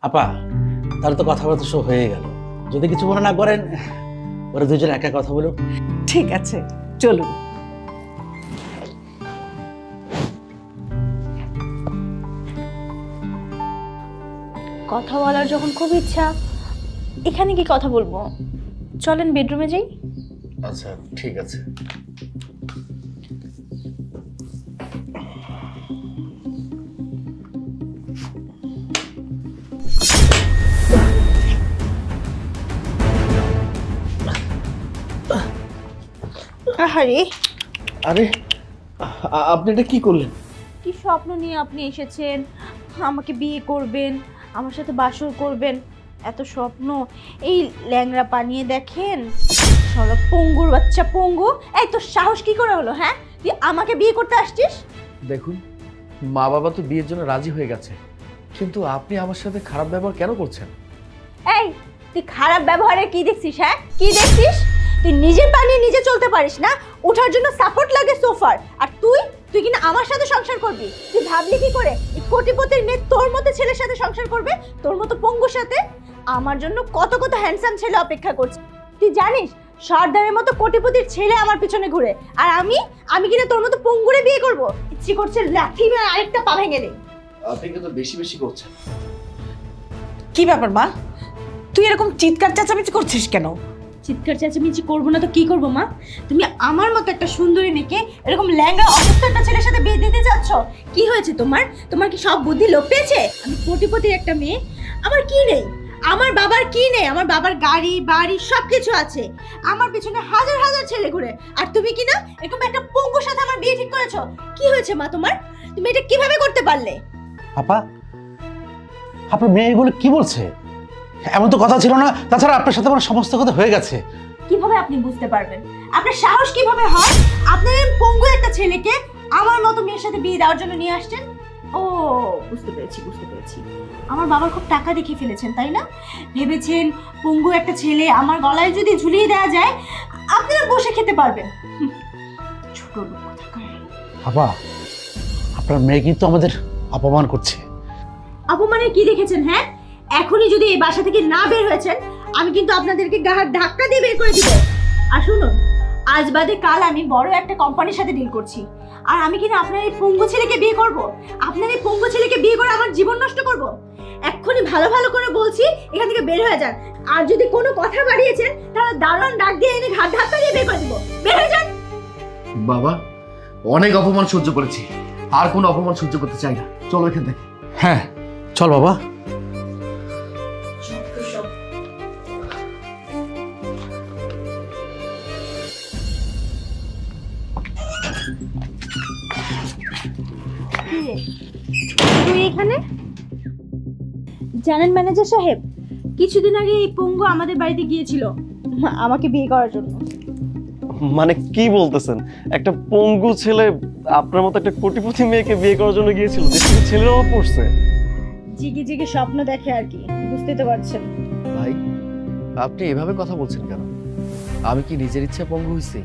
আপা তাহলে তো কথাবার্তা সব হয়ে গেল, যদি কিছু মনে না করেন ওরা দুজন একা কথা বলুক। ঠিক আছে, চলুন। কথা বলার যখন খুব ইচ্ছা, এখানে কি কথা বলবো? চলেন বেডরুমে যাই। আচ্ছা ঠিক আছে। আরে আরে আপনি এটা কি করলেন? কি স্বপ্ন নিয়ে আপনি এসেছেন? আমাকে বিয়ে করবেন, আমার সাথে বাসর করবেন, এত স্বপ্ন। এই ল্যাংড়া পানিয়ে দেখেন, সব পঙ্গুর বাচ্চা পঙ্গু। এই তোর সাহস কি করে হলো? হ্যাঁ, তুই আমাকে বিয়ে করতে আসছিস? দেখুন, মা বাবা তো বিয়ের জন্য রাজি হয়ে গেছে, কিন্তু আপনি আমার সাথে খারাপ ব্যবহার কেন করছেন? এই তুই খারাপ ব্যবহারে কি দেখছিস? হ্যাঁ, কি দেখছিস? তুই নিজের পা নিয়ে নিজে চলতে পারিস না, ওঠার জন্য সাপোর্ট লাগে সোফার। আর তুই কিনা আমার সাথে সংসার করবি? তুই ভাবলি কি করে এই কোটিপতির মেয়ে তোর মতো ছেলের সাথে সংসার করবে? তোর মতো পঙ্গুর সাথে? আমার জন্য কত কত হ্যান্ডসাম ছেলে অপেক্ষা করছে। তুই জানিস সর্দারের মতো কোটিপতির ছেলে আমার পিছনে ঘুরে, আর আমি কিনা তোর মতো পঙ্গুরে বিয়ে করব? ইচ্ছে করছে লাঠি মেরে আরেকটা পা ভেঙে দেই। আপনি কিন্তু বেশি বেশি করছেন। কি ব্যাপার মা, তুই এরকম চিৎকার চেঁচামেচি করছিস কেন? চিৎকার চেঁচামেচি করবো না তো কি করবো মা? তুমি আমার মতো একটা সুন্দরী মেয়েকে এরকম ল্যাংড়া অসুস্থ একটা ছেলের সাথে বিয়ে দিতে চাচ্ছ? কি হয়েছে তোমার? তোমার কি সব বুদ্ধি লোপ পেয়েছে? আমি কোটিপতির একটা মেয়ে, আমার কি নেই? আমার বাবার কি নেই? আমার বাবার গাড়ি বাড়ি সবকিছু আছে, আমার পিছনে হাজার হাজার ছেলে ঘুরে, আর তুমি কি না এরকম একটা পঙ্গুর সাথে আমার বিয়ে ঠিক করেছো? কি হয়েছে মা তোমার? তুমি এটা কিভাবে করতে পারলে? আপা আপনার মেয়ে এগুলো কি বলছে? এমন তো কথা ছিল না। তাছাড়া আপনার সাথে আমার সমস্ত কথা হয়ে গেছে। কিভাবে আপনি বুঝতে পারবেন? আপনার সাহস কিভাবে হয়? আপনার পঙ্গু একটা ছেলেকে আমার মতো মেয়ের সাথে বিয়ে দেওয়ার জন্য নিয়ে আসছেন? ও বুঝতে পেরেছি। আমার বাবার খুব টাকা দেখে ফেলেছেন, তাই না? ভেবেছেন পঙ্গু একটা ছেলে আমার গলায় যদি ঝুলিয়ে দেওয়া যায় আপনারা বসে খেতে পারবেন। ছোট লোক কোথাকার। আপা আপনার মেয়ে কিন্তু আমাদের অপমান করছে। অপমানের কি দেখেছেন? হ্যাঁ, এখনই যদি এই বাসা থেকে না বের হয়েছেন আমি কিন্তু আপনাদেরকে গাহার ধাক্কা দিয়ে বের করে দিব। আর শুনুন, আজ বাদে কাল আমি বড় একটা কোম্পানির সাথে ডিল করছি, আর আমি কিনা আপনার এই পঙ্গু ছেলেকে বিয়ে করব? আপনার এই পঙ্গু ছেলেকে বিয়ে করে আমার জীবন নষ্ট করব? এক্ষুনি ভালো ভালো করে বলছি এখান থেকে বের হয়ে যান। আর যদি কোনো কথা বাড়িয়েছেন তাহলে দারোয়ান ডাক দিয়ে এনে ঘাট ধাক্কা দিয়ে বের করে দিব। বের হয়ে যান। বাবা, অনেক অপমান সহ্য করেছি, আর কোনো অপমান সহ্য করতে চাই না। চলো এখান থেকে। হ্যাঁ চল বাবা। তুই এখানে? জানেন ম্যানেজার সাহেব, কিছুদিন আগে এই পঙ্গু আমাদের বাড়িতে গিয়েছিল আমাকে বিয়ে করার জন্য। মানে কি বলতেছেন? একটা পঙ্গু ছেলে আপনার মতো একটা কোটিপতি মেয়েকে বিয়ে করার জন্য গিয়েছিল? দেখি ছেলেরাও পড়ছে। জিগে জিগে স্বপ্ন দেখে আর কি, বুঝতে তো পারছেন। ভাই, আপনি এভাবে কথা বলছেন কেন? আমি কি নিজের ইচ্ছা পঙ্গু হয়েছি?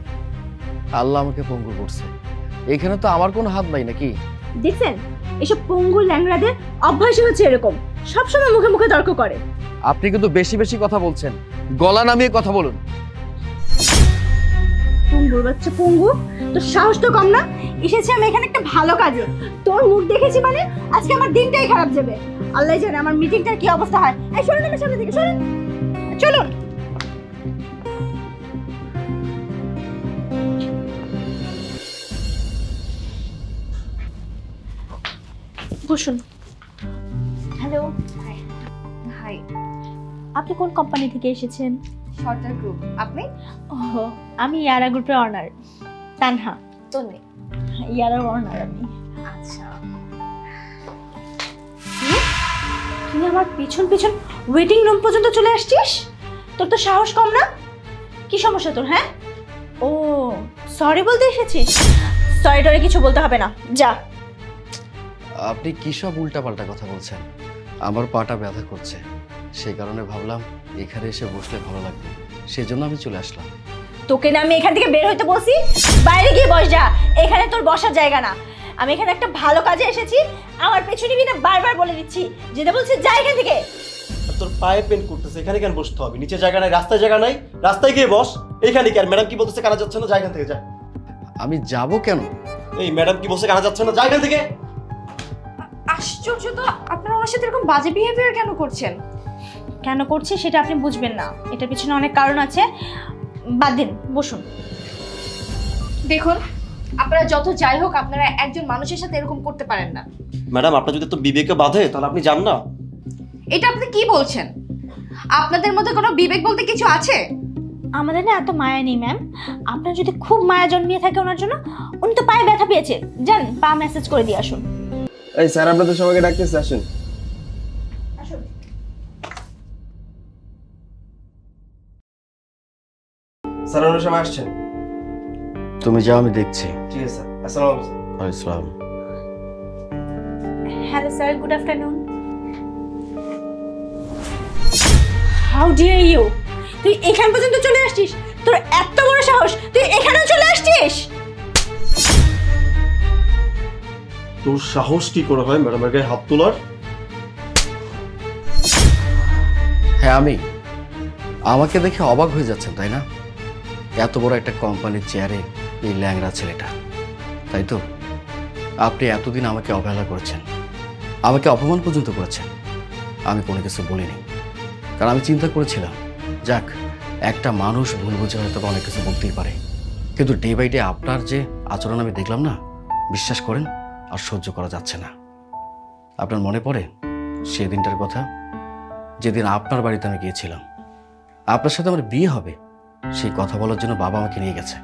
আল্লাহ আমাকে পঙ্গু করছে, এখানে তো আমার কোনো হাত নাই নাকি? দেখছেন, এসব পঙ্গু ল্যাংড়াদের অভ্যাসই হচ্ছে এরকম, সবসময় মুখে মুখে তর্ক করে। আপনি কিন্তু বেশি বেশি কথা বলছেন, গলা নামিয়ে কথা বলুন। পঙ্গুর বাচ্চা পঙ্গু, তোর সাহস তো কম না? এসেছি আমি এখানে একটা ভালো কাজে, তোর মুখ দেখেছি মানে আজকে আমার দিনটাই খারাপ যাবে। আল্লাহ জানে আমার মিটিংটার কি অবস্থা হয়। এই সরেন আমার সামনে থেকে, সরেন, চলুন। বসুন। হ্যালো। হাই। আপনি কোন কোম্পানি থেকে এসেছেন? সর্দার গ্রুপ। আপনি? ও, আমি ইয়ারা গ্রুপের অনার তানহা। তন্নি। ইয়ারার অনার আমি। আচ্ছা, তুই আমার পিছন পিছন ওয়েটিং রুম পর্যন্ত চলে আসছিস? তোর তো সাহস কম না? কি সমস্যা তোর? হ্যাঁ, ও সরি বলতে এসেছিস? সরি টরি কিছু বলতে হবে না, যা। আপনি কি সব উল্টাপাল্টা কথা বলছেন? আমার পাটা ব্যথা করছে, সেই কারণে ভাবলাম এখানে এসে বসলে ভালো লাগবে, সেজন্য আমি চলে আসলাম। তোকে না আমি এখান থেকে বের হইতে বলছি? বাইরে গিয়ে বস যা, এখানে তোর বসার জায়গা না। আমি এখানে একটা ভালো কাজে এসেছি, আমার পেছনে বিনা বারবার বলে দিচ্ছি, যেতে বলছি যা এখান থেকে। পায়ে পেন করতেছে, এখানে কেন বসতে হবে? নিচে জায়গা নাই, রাস্তায় জায়গা নাই, রাস্তায় গিয়ে বস। এইখানে কেন? ম্যাডাম কি বলতেছে কানা যাচ্ছে না, জায়গা থেকে যা। আমি যাব কেন? এই ম্যাডাম কি বলছে কানা যাচ্ছে না, জায়গা থেকে। আশ্চর্য তো, আপনারা ওনার সাথে এরকম বাজে বিহেভিয়ার কেন করছেন? কেন করছি সেটা আপনি বুঝবেন না, এটার পিছনে অনেক কারণ আছে। বাদ দিন, বসুন। দেখুন, আপনারা যত যাই হোক আপনারা একজন মানুষের সাথে এরকম করতে পারেন না। ম্যাডাম আপনার যদি তো বিবেকে বাঁধে তাহলে আপনি যান না। এটা আপনি কি বলছেন? আপনাদের মধ্যে কোনো বিবেক বলতে কিছু আছে? আমাদের না এত মায়া নেই ম্যাম। আপনার যদি খুব মায়া জন্মিয়ে থাকে ওনার জন্য, উনি তো পায়ে ব্যথা পেয়েছে, যান পা মেসেজ করে দিয়ে আসুন। এই স্যার আপনাদের সবাইকে ডাকতেছে, আসুন। স্যার অন্য সময় আসছেন। তুমি যাও, আমি দেখছি। ঠিক আছে স্যার, আসসালামু আলাইকুম। ওয়ালাইকুম আসসালাম। Hello sir, good afternoon. How dare you! তুই এখান পর্যন্ত চলে আসছিস? তোর এত বড় সাহস, তুই এখানেও চলে আসছিস? তোর সাহস কি করে হয় ম্যাডামের গায়ে হাত তোলার? হ্যাঁ, আমাকে দেখে অবাক হয়ে যাচ্ছেন তাই না? এত বড় একটা কোম্পানির চেয়ারে এই ল্যাংড়া ছেলেটা, তাই তো? আপনি এতদিন আমাকে অবহেলা করেছেন, আমাকে অপমান পর্যন্ত করেছেন। আমি কোনো কিছু বলিনি, কারণ আমি চিন্তা করেছিলাম যাক, একটা মানুষ ভুল বুঝে হয়তো অনেক কিছু বলতেই পারে, কিন্তু ডে বাই ডে আপনার যে আচরণ আমি দেখলাম না, বিশ্বাস করেন আর সহ্য করা যাচ্ছে না। আপনার মনে পড়ে সেই দিনটার কথা, যেদিন আপনার বাড়িতে আমি গিয়েছিলাম, আপনার সাথে আমার বিয়ে হবে সেই কথা বলার জন্য বাবা আমাকে নিয়ে গেছে,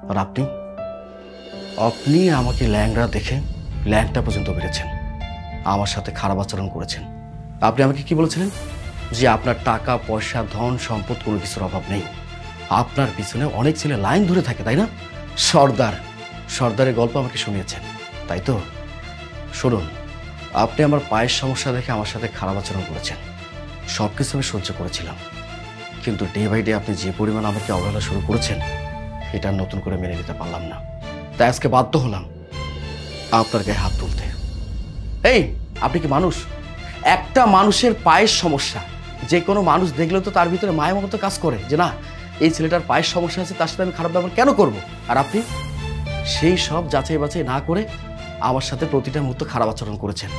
আর আপনি আমাকে ল্যাংড়া দেখে ল্যাংটা পর্যন্ত বেড়েছেন, আমার সাথে খারাপ আচরণ করেছেন। আপনি আমাকে কি বলেছিলেন? যে আপনার টাকা পয়সা ধন সম্পদ কোনো কিছুর অভাব নেই, আপনার পিছনে অনেক ছেলে লাইন ধরে থাকে, তাই না? সর্দারের গল্প আমাকে শুনিয়েছেন, তাই তো? শুনুন, আপনি আমার পায়ের সমস্যা দেখে আমার সাথে খারাপ আচরণ করেছেন, সব কিছু আমি সহ্য করেছিলাম, কিন্তু ডে বাই ডে আপনি যে পরিমাণ আমাকে অবহেলা শুরু করেছেন, এটা নতুন করে মেনে নিতে পারলাম না। তাই আজকে বাধ্য হলাম আপনার গায়ে হাত তুলতে। এই, আপনি কি মানুষ? একটা মানুষের পায়ের সমস্যা যে কোনো মানুষ দেখলে তো তার ভিতরে মায়া মমতা কাজ করে, যে না, এই ছেলেটার পায়ের সমস্যা আছে, তার সাথে আমি খারাপ ব্যবহার কেন করব? আর আপনি সেই সব যাচাই বাছাই না করে আমার সাথে প্রতিটা মুহূর্ত খারাপ আচরণ করেছেন।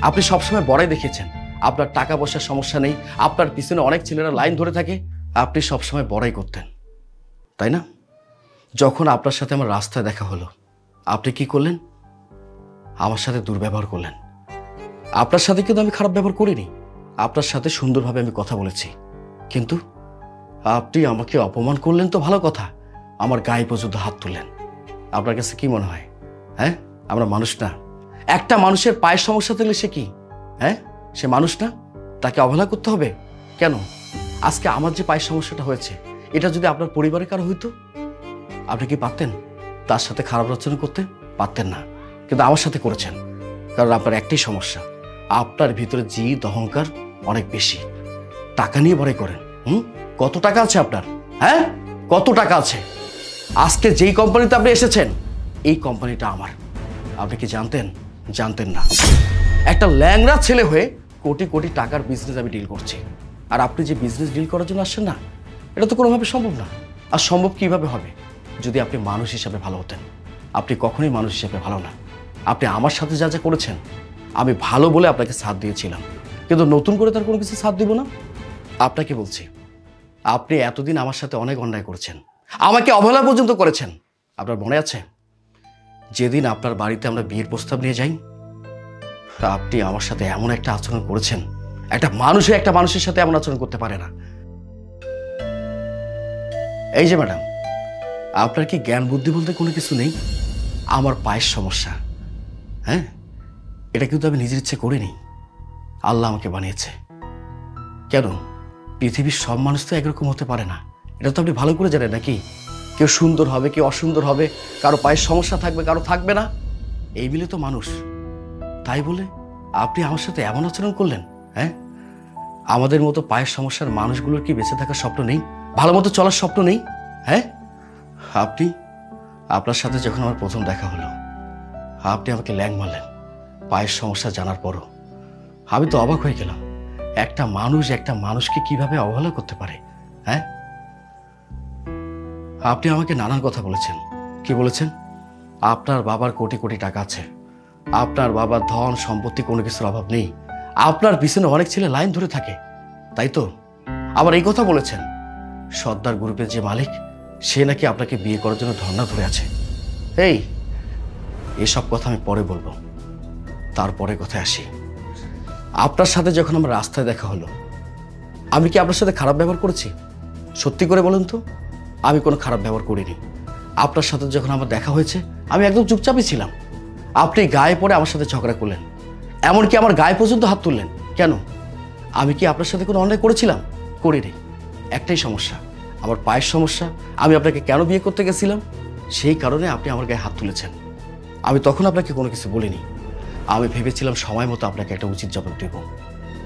আপনি সবসময় বড়াই দেখিয়েছেন, আপনার টাকা পয়সার সমস্যা নেই, আপনার পিছনে অনেক ছেলেরা লাইন ধরে থাকে, আপনি সবসময় বড়াই করতেন, তাই না? যখন আপনার সাথে আমার রাস্তায় দেখা হলো, আপনি কি করলেন? আমার সাথে দুর্ব্যবহার করলেন। আপনার সাথে কিন্তু আমি খারাপ ব্যবহার করিনি, আপনার সাথে সুন্দরভাবে আমি কথা বলেছি, কিন্তু আপনি আমাকে অপমান করলেন তো ভালো কথা, আমার গায়ে পর্যন্ত হাত তুললেন। আপনার কাছে কি মনে হয়? হ্যাঁ, আমরা মানুষ না? একটা মানুষের পায়ের সমস্যা থাকলে সে কি? হ্যাঁ, সে মানুষ না? তাকে অবহেলা করতে হবে কেন? আজকে আমার যে পায়ের সমস্যাটা হয়েছে, এটা যদি আপনার পরিবারে কারো হইতো, আপনি কি পারতেন তার সাথে খারাপ আচরণ করতে? পারতেন না, কিন্তু আমার সাথে করেছেন, কারণ আপনার একটাই সমস্যা, আপনার ভিতরে জিদ অহংকার অনেক বেশি, টাকা নিয়ে বড়াই করেন। কত টাকা আছে আপনার? হ্যাঁ, কত টাকা আছে? আজকে যেই কোম্পানিতে আপনি এসেছেন, এই কোম্পানিটা আমার। আপনি কি জানতেন? জানতেন না। একটা ল্যাংড়া ছেলে হয়ে কোটি কোটি টাকার বিজনেস আমি ডিল করছি, আর আপনি যে বিজনেস ডিল করার জন্য আসছেন না, এটা তো কোনোভাবে সম্ভব না। আর সম্ভব কিভাবে হবে? যদি আপনি মানুষ হিসাবে ভালো হতেন। আপনি কখনোই মানুষ হিসাবে ভালো না। আপনি আমার সাথে যা যা করেছেন, আমি ভালো বলে আপনাকে সাথ দিয়েছিলাম, কিন্তু নতুন করে তার কোনো কিছু সাথ দিব না। আপনাকে বলছি, আপনি এতদিন আমার সাথে অনেক অন্যায় করেছেন, আমাকে অবহেলা পর্যন্ত করেছেন। আপনার মনে আছে যেদিন আপনার বাড়িতে আমরা বিয়ের প্রস্তাব নিয়ে যাই, আপনি আমার সাথে এমন একটা আচরণ করেছেন, একটা মানুষের সাথে এমন আচরণ করতে পারে না। এই যে ম্যাডাম, আপনার কি জ্ঞান বুদ্ধি বলতে কোনো কিছু নেই? আমার পায়ের সমস্যা, হ্যাঁ, এটা কিন্তু আমি নিজের ইচ্ছে করিনি, আল্লাহ আমাকে বানিয়েছে। কেন? পৃথিবীর সব মানুষ তো একরকম হতে পারে না, এটা তো আপনি ভালো করে জানেন নাকি? কেউ সুন্দর হবে, কেউ অসুন্দর হবে, কারো পায়ের সমস্যা থাকবে, কারো থাকবে না, এই মিলে তো মানুষ। তাই বলে আপনি আমার সাথে এমন আচরণ করলেন? হ্যাঁ, আমাদের মতো পায়ের সমস্যার মানুষগুলোর কি বেঁচে থাকার স্বপ্ন নেই? ভালো মতো চলার স্বপ্ন নেই? হ্যাঁ, আপনার সাথে যখন আমার প্রথম দেখা হলো, আপনি আমাকে ল্যাং মারলেন পায়ের সমস্যা জানার পরও। আমি তো অবাক হয়ে গেলাম একটা মানুষকে কিভাবে অবহেলা করতে পারে? হ্যাঁ, আপনি আমাকে নানান কথা বলেছেন। কি বলেছেন? আপনার বাবার কোটি কোটি টাকা আছে, আপনার বাবার ধন সম্পত্তি কোনো কিছুর অভাব নেই, আপনার পিছনে অনেক ছেলে লাইন ধরে থাকে, তাই তো? আবার এই কথা বলেছেন সর্দার গ্রুপের যে মালিক সে নাকি আপনাকে বিয়ে করার জন্য ধর্ণা ধরে আছে। এসব কথা আমি পরে বলবো, তারপরে কথায় আসি। আপনার সাথে যখন আমার রাস্তায় দেখা হলো, আমি কি আপনার সাথে খারাপ ব্যবহার করেছি? সত্যি করে বলুন তো। আমি কোনো খারাপ ব্যবহার করিনি। আপনার সাথে যখন আমার দেখা হয়েছে আমি একদম চুপচাপই ছিলাম। আপনি গায়ে পড়ে আমার সাথে ঝগড়া করলেন, এমনকি আমার গায়ে পর্যন্ত হাত তুললেন। কেন? আমি কি আপনার সাথে কোনো অন্যায় করেছিলাম? করিনি। একটাই সমস্যা, আমার পায়ের সমস্যা। আমি আপনাকে কেন বিয়ে করতে গেছিলাম সেই কারণে আপনি আমার গায়ে হাত তুলেছেন। আমি তখন আপনাকে কোনো কিছু বলিনি। আমি ভেবেছিলাম সময় মতো আপনাকে একটা উচিত জবাব দেব।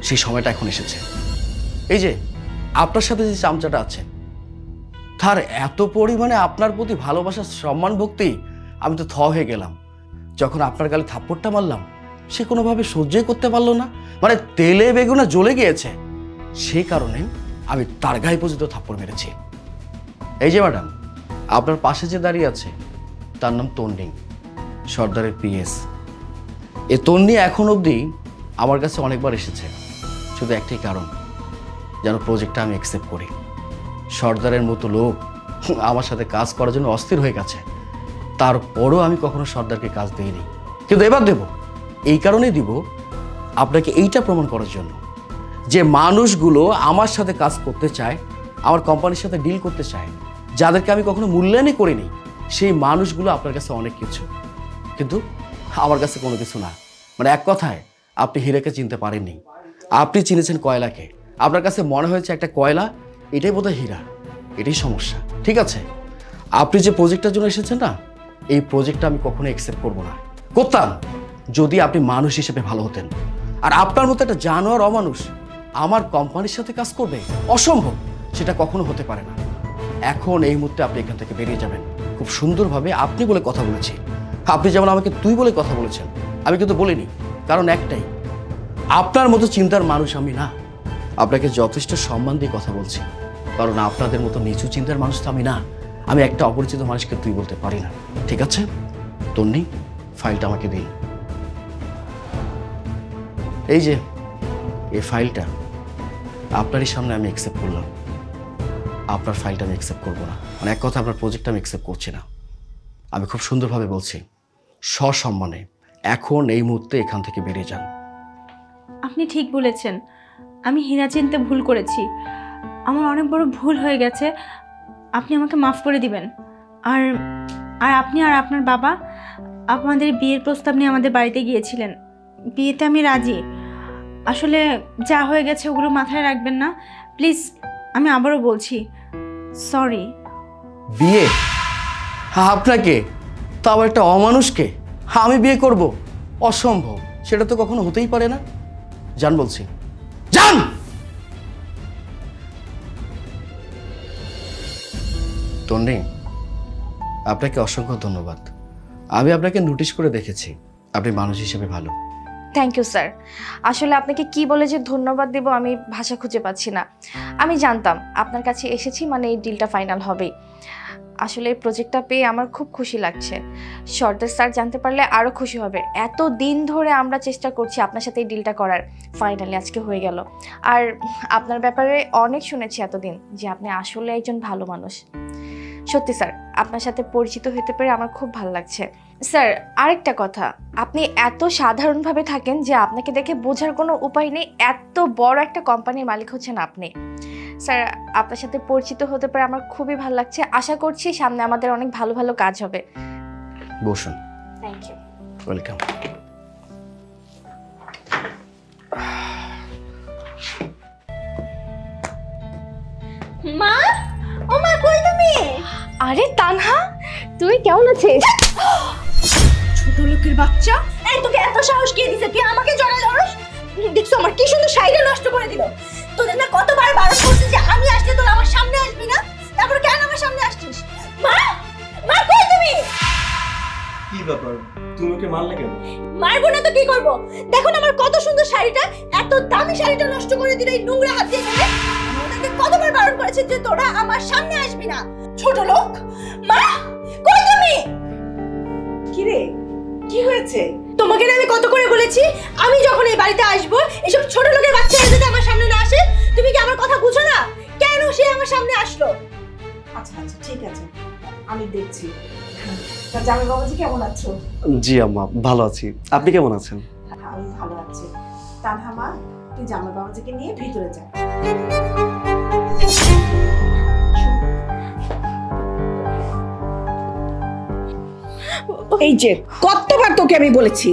সেই সময়টা এখন এসেছে। এই যে আপনার সাথে যে চামচাটা আছে, তার এত পরিমাণে আপনার প্রতি ভালোবাসা, সম্মান, ভক্তি, আমি তো থ হয়ে গেলাম। যখন আপনার গালে থাপ্পড়টা মারলাম সে কোনোভাবে সহ্যই করতে পারলো না, মানে তেলে বেগুনে জ্বলে গিয়েছে। সেই কারণে আমি তার গায়ে পর্যন্ত থাপ্পড় মেরেছি। এই যে ম্যাডাম, আপনার পাশে যে দাঁড়িয়ে আছে তার নাম তন্নি, সর্দারের পিএস। এ তন্নি এখন অবধি আমার কাছে অনেকবার এসেছে, শুধু একটাই কারণ, যেন প্রজেক্টটা আমি অ্যাকসেপ্ট করি। সর্দারের মতো লোক আমার সাথে কাজ করার জন্য অস্থির হয়ে গেছে, তারপরও আমি কখনো সর্দারকে কাজ দিইনি, কিন্তু এবার দেব। এই কারণেই দিব আপনাকে এইটা প্রমাণ করার জন্য যে মানুষগুলো আমার সাথে কাজ করতে চায়, আমার কোম্পানির সাথে ডিল করতে চায়, যাদেরকে আমি কখনো মূল্যায়নই করিনি, সেই মানুষগুলো আপনার কাছে অনেক কিছু, কিন্তু আমার কাছে কোনো কিছু না। মানে এক কথায় আপনি হীরাকে চিনতে পারেননি, আপনি চিনেছেন কয়লাকে। আপনার কাছে মনে হয়েছে একটা কয়লা, এটাই বোধহয় হীরা। এটাই সমস্যা। ঠিক আছে, আপনি যে প্রজেক্টটার জন্য এসেছেন না, এই প্রজেক্টটা আমি কখনো অ্যাকসেপ্ট করবো না। করতাম যদি আপনি মানুষ হিসেবে ভালো হতেন। আর আপনার মতো একটা জানোয়ার অমানুষ আমার কোম্পানির সাথে কাজ করবে, অসম্ভব, সেটা কখনো হতে পারে না। এখন এই মুহূর্তে আপনি এখান থেকে বেরিয়ে যাবেন। খুব সুন্দরভাবে আপনি বলে কথা বলেছি। আপনি যেমন আমাকে তুই বলে কথা বলেছেন, আমি কিন্তু বলিনি, কারণ একটাই, আপনার মতো চিন্তার মানুষ আমি না। আপনাকে যথেষ্ট সম্মান দিয়ে কথা বলছি, কারণ আপনাদের মতো নিচু চিন্তার মানুষ তো আমি না। আমি একটা অপরিচিত মানুষকে তুই বলতে পারি না। ঠিক আছে তন্নি, ফাইলটা আমাকে দিন। এই যে এই ফাইলটা আপনারই সামনে আমি অ্যাকসেপ্ট করলাম। আপনার ফাইলটা আমি অ্যাকসেপ্ট করবো না, মানে এক কথা আপনার প্রজেক্টটা আমি অ্যাকসেপ্ট করছি না। আমি খুব সুন্দরভাবে বলছি, সসম্মানে এখন এই মুহূর্তে এখান থেকে বেরিয়ে যান। আপনি ঠিক বলেছেন, আমি হীরা চিনতে ভুল করেছি, আমার অনেক বড় ভুল হয়ে গেছে, আপনি আমাকে মাফ করে দিবেন। আর আর আপনি আর আপনার বাবা আপনাদের বিয়ের প্রস্তাব নিয়ে আমাদের বাড়িতে গিয়েছিলেন, বিয়েতে আমি রাজি। আসলে যা হয়ে গেছে ওগুলো মাথায় রাখবেন না প্লিজ, আমি আবারও বলছি সরি। বিয়ে? আপনাকে? তা আবার একটা অমানুষকে আমি বিয়ে করব? অসম্ভব, সেটা তো কখনো হতেই পারে না। জান বলছি, জান। তন্নি, আপনাকে অসংখ্য ধন্যবাদ। আমি আপনাকে নোটিশ করে দেখেছি, আপনি মানুষ হিসেবে ভালো। Thank you sir. আসলে আপনাকে কি বলে যে ধন্যবাদ দেব আমি ভাষা খুঁজে পাচ্ছি না। আমি জানতাম আপনার কাছে এসেছি মানে এই ডিলটা ফাইনাল হবেই। আসলে এই প্রজেক্টটা পেয়ে আমার খুব খুশি লাগছে। সর্দার স্যার জানতে পারলে আরও খুশি হবে। এত দিন ধরে আমরা চেষ্টা করছি আপনার সাথে এই ডিলটা করার, ফাইনালি আজকে হয়ে গেল। আর আপনার ব্যাপারে অনেক শুনেছি এতদিন যে আপনি আসলে একজন ভালো মানুষ। সত্যি স্যার, আপনার সাথে পরিচিত হতে পেরে আমার খুব ভালো লাগছে। স্যার আরেকটা কথা, আপনি এত সাধারণভাবে থাকেন যে আপনাকে দেখে বোঝার কোনো উপায় নেই এত বড় একটা কোম্পানির মালিক হচ্ছেন আপনি। স্যার আপনার সাথে পরিচিত হতে পেরে আমার খুবই ভালো লাগছে। আশা করছি সামনে আমাদের অনেক ভালো ভালো কাজ হবে। বসুন। Thank you. ওয়েলকাম। মা, ও মা কই তুমি? আরে তানহা, তুই কেমন আছিস? ছোট লোকের বাচ্চা, এই তোকে এত সাহস কে দিছে তুই আমাকে জড়ায় ধরস? দেখছো আমার কি সুন্দর শাড়িটা নষ্ট করে দিল। তোদের না কতবার বারণ করছিস যে আমি আসলে তোর আমার সামনে আসবি না, তারপর কেন আমার সামনে আসছিস? মা, মা কই তুমি? কি ব্যাপার, তুমি ওকে মারলে কেন? মারবো না তো কি করব? দেখো না আমার কত সুন্দর শাড়িটা, এত দামি শাড়িটা নষ্ট করে দিল। হাত দিয়ে গেলে? আমি ওদেরকে কতবার বারণ করেছি যে তোরা আমার সামনে আসবি না। ছোট লোক। মা, কই তুমি? কি রে, কি হয়েছে? তোমাকে না আমি কত করে বলেছি আমি যখন এই বাড়িতে আসবো এসব ছোট লোকের বাচ্চারা যদি আমার সামনে না আসে, তুমি কি আমার কথা বুঝো না? কেন সে আমার সামনে আসলো? আচ্ছা আচ্ছা ঠিক আছে, আমি দেখছি। তা জামাই বাবাজি কেমন আছো? জি আম্মা, ভালো আছি। আপনি কেমন আছেন? আমি ভালো আছি। তানহা মা, তুই জামাই বাবাজিকে নিয়ে ভিতরে যা। এই যে কতবার তোকে আমি বলেছি,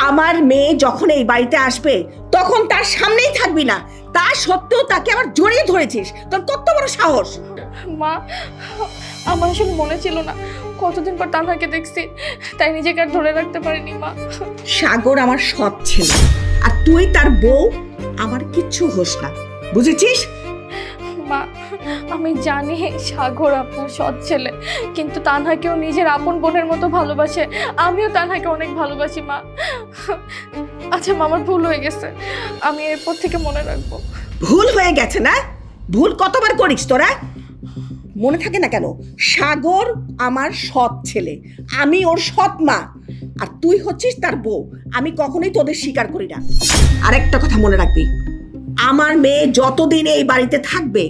আমার মেয়ে যখন এই বাড়িতে আসবে তখন তার সামনেই থাকবি না, তা সত্ত্বেও তাকে আবার জড়িয়ে ধরেছিস। তোর কত বড় সাহস! মা, আমার আসলে মনে ছিল না, কতদিন পর তানহাকে দেখছি, তাই নিজেকে আর ধরে রাখতে পারিনি মা। সাগর আমার সৎ ছেলে, আর তুই তার বউ, আমার কিচ্ছু হোস না, বুঝেছিস? মা, আমি জানি সাগর আপনার সৎ ছেলে, কিন্তু তানহাকেও নিজের আপন বোনের মতো ভালোবাসে। আমিও তানহাকে অনেক ভালোবাসি মা। আচ্ছা মা, আমার ভুল হয়ে গেছে, আমি এরপর থেকে মনে রাখবো। ভুল হয়ে গেছে না? ভুল কতবার করিস তোরা? মনে থাকে না কেন? সাগর আমার সৎ ছেলে, আমি ওর সৎ মা, আর তুই হচ্ছিস তার বউ। আমি কখনোই তোদের স্বীকার করি না। আরেকটা কথা মনে রাখবি, আমার মেয়ে যতদিন এই বাড়িতে থাকবে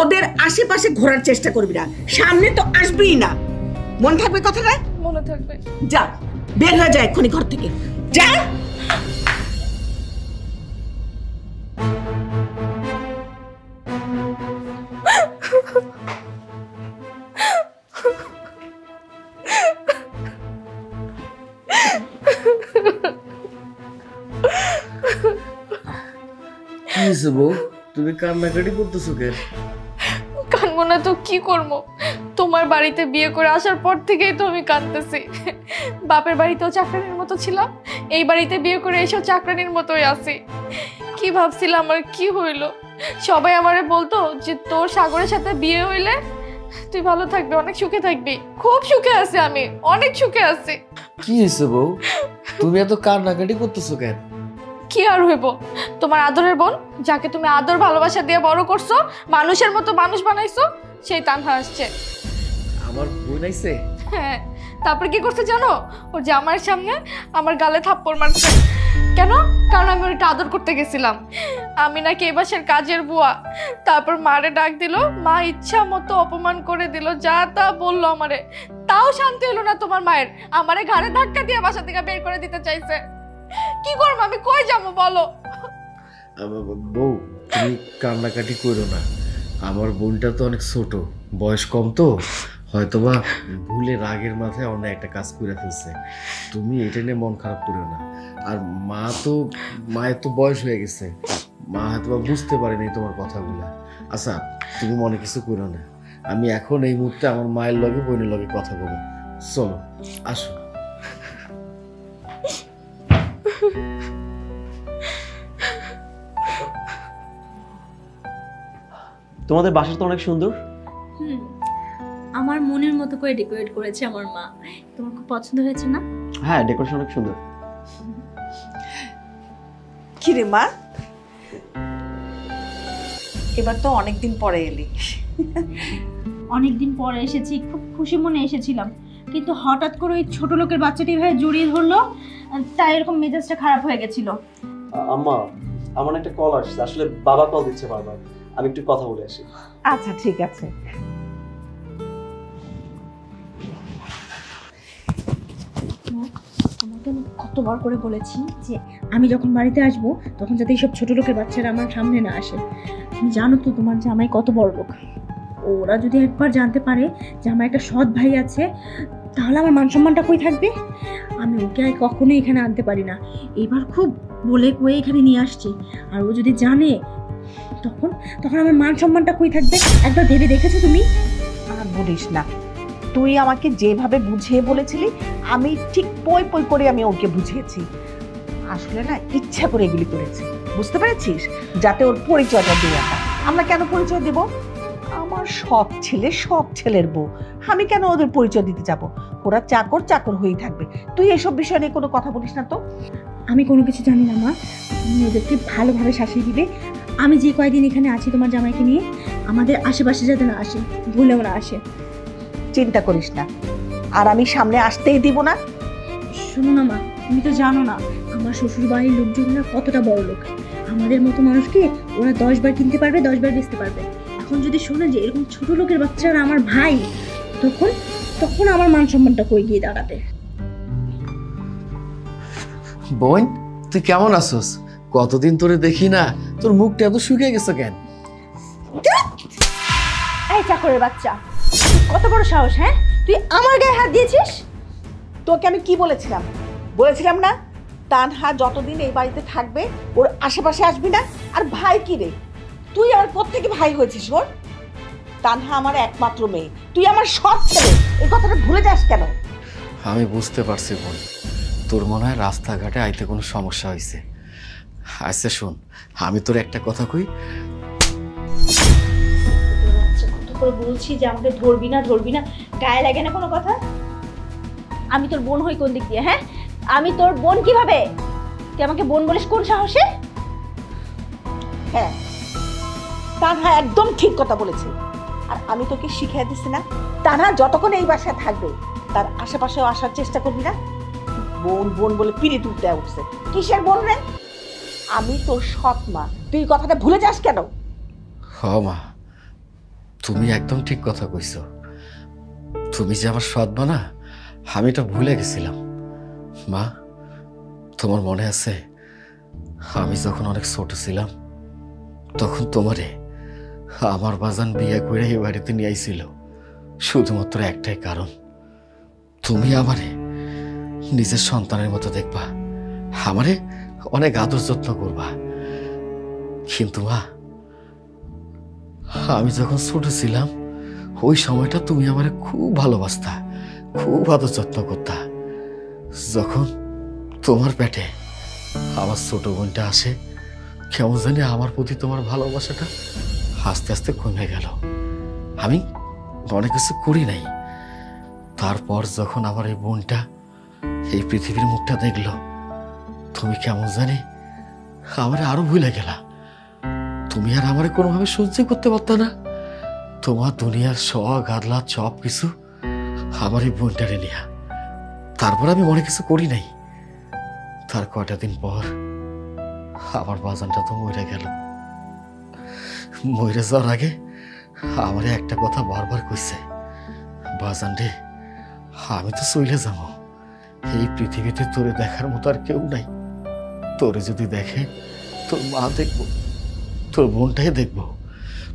ওদের আশেপাশে ঘোরার চেষ্টা করবি না, সামনে তো আসবিই না। মনে থাকবে কথাটা? মনে থাকবে। যা, বের হয়ে যায় এক্ষুনি ঘর থেকে, যা। কি হয়েছে বউ, তুমি কান্নাকাটি করতেছো কেন? কানবো না তো কি করবো? তোমার বাড়িতে বিয়ে করে আসার পর থেকেই তো আমি কাঁদতেছি। বাপের বাড়িতেও চাকরানির মতো ছিলাম, এই বাড়িতে বিয়ে করে এসেও চাকরানির মতোই আছি। কি ভাবছিলাম আর কি হইলো? সবাই আমারে বলতো যে তোর সাগরের সাথে বিয়ে হইলে তুই ভালো থাকবি, অনেক সুখে থাকবি। খুব সুখে আছি আমি, অনেক সুখে আছি। কি হয়েছে বউ, তুমি এত কান্নাকাটি করতেছো কেন? কি আর হইব, তোমার আদরের বোন, যাকে তুমি আদর ভালোবাসা দিয়ে বড় করছো, মানুষের মতো মানুষ বানাইছো, সেই তানহা আসছে। আমার বোন আইছে? হ্যাঁ, তারপর কি করছে জানো? ওর জামার সামনে আমার গালে থাপ্পড় মারছে। কেন? কারণ আমি ওটা আদর করতে গেছিলাম। আমি নাকি এ বাসার কাজের বুয়া। তারপর মারে ডাক দিল, মা ইচ্ছা মতো অপমান করে দিল, যা তা বললো আমারে। তাও শান্তি হলো না তোমার মায়ের, আমারে ঘাড়ে ধাক্কা দিয়ে বাসা থেকে বের করে দিতে চাইছে। কি করবো আমি, কই যাবো বলো? বউ, তুমি কান্নাকাটি করো না। আমার বোনটা তো অনেক ছোট, বয়স কম, তো হয়তোবা ভুলে রাগের মাথায় অন্য একটা কাজ করে ফেলছে। তুমি এটা নিয়ে মন খারাপ করো না। আর মায়ের তো বয়স হয়ে গেছে, মা হয়তোবা বুঝতে পারেনি তোমার কথাগুলো। আচ্ছা, তুমি মনে কিছু করো না। আমি এখন এই মুহূর্তে আমার মায়ের লগে বোনের লগে কথা বলবো। চলো, আসো। তোমাদের বাসা তো অনেক সুন্দর। আমার মনের মতো করে ডেকোরেট করেছে আমার মা। তোমার খুব পছন্দ হয়েছে না? হ্যাঁ, ডেকোরেশন অনেক সুন্দর। কি রে মা, এবার তো অনেকদিন পরে এলি। অনেকদিন পরে এসেছি, খুব খুশি মনে এসেছিলাম, কিন্তু হঠাৎ করে ওই ছোট লোকের বাচ্চাটি ভাই জড়িয়ে ধরলো, তাই এরকম মেজাজটা খারাপ হয়ে গেছিল। আম্মা, আমার একটা কল আসছে, আসলে বাবা কল দিচ্ছে বারবার, আমি একটু কথা বলে আসি। আচ্ছা ঠিক আছে। তোমাকে আমি কতবার করে বলেছি যে আমি যখন বাড়িতে আসবো তখন যাতে এইসব ছোট লোকের বাচ্চারা আমার সামনে না আসে। তুমি জানো তো তোমার জামাই কত বড় লোক, ওরা যদি একবার জানতে পারে যে আমার একটা সৎ ভাই আছে, তাহলে আমার মান সম্মানটা কই থাকবে? আমি ওকে আর কখনোই এখানে আনতে পারি না। এবার খুব বলে কয়ে এখানে নিয়ে আসছি, আর ও যদি জানে তখন তখন আমার মান সম্মানটা কই থাকবে? একবার ভেবে দেখেছো তুমি? আর বলিস না, তুই আমাকে যেভাবে বুঝিয়ে বলেছিলি আমি ঠিক পই পই করে আমি ওকে বুঝিয়েছি। আসলে না ইচ্ছা করে এগুলি করেছি, বুঝতে পেরেছিস? যাতে ওর পরিচয়টা দিয়ে আসা। আমরা কেন পরিচয় দেব? আমার সৎ ছেলে, সৎ ছেলের বউ, আমি কেন ওদের পরিচয় দিতে যাব? ওরা চাকর চাকর হয়েই থাকবে। তুই এসব বিষয় নিয়ে কোনো কথা বলিস না তো। আমি কোনো কিছু জানি না মা, তুমি ওদেরকে ভালোভাবে শাসিয়ে দিবে, আমি যে কয়দিন এখানে আছি তোমার জামাইকে নিয়ে, আমাদের আশেপাশে যাতে না আসে, ভুলেও না আসে। চিন্তা করিস না, আর আমি সামনে আসতেই দিব না। শোনো না মা, তুমি তো জানো না আমার শ্বশুর বাড়ির লোকজনরা কতটা বড় লোক। আমাদের মতো মানুষকে ওরা 10 বার কিনতে পারবে, 10 বার বেচতে পারবে। এখন যদি শোনে যে এরকম ছোট লোকের বাচ্চারা আমার ভাই, তখন তখন আমার মান সম্মানটা কই গিয়ে দাঁড়াবে। বোন, তুই কেমন আছোস? কতদিন তোরে দেখি না, তোর মুখটা এত শুকিয়ে গেছে কেন? এই চাকরের বাচ্চা, তুই কত বড় সাহস? হ্যাঁ, তুই আমার গায়ে হাত দিয়েছিস? তোকে আমি কি বলেছিলাম? বলেছিলাম না তানহা যতদিন এই বাড়িতে থাকবে ওর আশেপাশে আসবি না। আর ভাই কি রে, তুই আমার কোত্থেকে ভাই হয়েছিস ওর? তানহা আমার একমাত্র মেয়ে, তুই আমার সৎ ছেলে, এই কথাটা ভুলে যাস কেন? আমি বুঝতে পারছি বোন, তোর মনে হয় রাস্তাঘাটে আইতে কোনো সমস্যা হয়েছে। আচ্ছা শোন, আমি তোর একটা কথা কই। কত করে বলছি যে আমাকে ধরবি না ধরবি না, গায়ে লাগে না কোনো কথা? আমি তোর বোন হই কোন দিক দিয়ে? হ্যাঁ, আমি তোর বোন কিভাবে? তুই আমাকে বোন বলিস কোন সাহসে? হ্যাঁ, তানহা একদম ঠিক কথা বলেছে। আর আমি তোকে শিখিয়ে দিচ্ছি না, তানহা যতক্ষণ এই বাসায় থাকবে তার আশেপাশেও আসার চেষ্টা করবি না। বোন বোন বলে পিড়ি দুধ দেওয়া উঠছে, কিসের বোন রে? আমি তোর সৎ মা, তুই কথাটা ভুলে যাস কেন? হ মা, তুমি একদম ঠিক কথা কইছ। তুমি যে আমার সৎ মা না, আমি এটা ভুলে গেছিলাম। মা, তোমার মনে আছে আমি যখন অনেক ছোট ছিলাম, তখন তোমারে আমার বাজান বিয়ে করে এই বাড়িতে নিয়ে আইছিল শুধুমাত্র একটাই কারণ, তুমি আমারে নিজের সন্তানের মতো দেখবা, আমারে অনেক আদর যত্ন করবা। কিন্তু মা, আমি যখন ছোট ছিলাম ওই সময়টা তুমি আমারে খুব ভালোবাসতা, খুব আদর যত্ন করতা। যখন তোমার পেটে আমার ছোট বোনটা আসে, কেমন জানি আমার প্রতি তোমার ভালোবাসাটা আস্তে আস্তে কমে গেল। আমি অনেক কিছু করি নাই, তারপর যখন আমার এই বোনটা এই পৃথিবীর মুখটা দেখলো, তুমি কেমন জানি আমার আরো ভুলে গেলা। তুমি আর আমার কোনোভাবে সহ্য করতে পারতা না। তোমার দুনিয়ার শখ আহ্লাদ সব কিছু আমার এই বোনটারে নিয়া। তারপর আমি মনে কিছু করি নাই। তার কয়টা দিন পর আমার বাজানটা তো মরে গেল। মরে যাওয়ার আগে আমারে একটা কথা বারবার কইছে, বাজান রে, আমি তো চলে যাব, এই পৃথিবীতে তোরে দেখার মতো আর কেউ নাই। তোরে যদি দেখে তোর মা দেখবো, তোর বোনটাই দেখবো,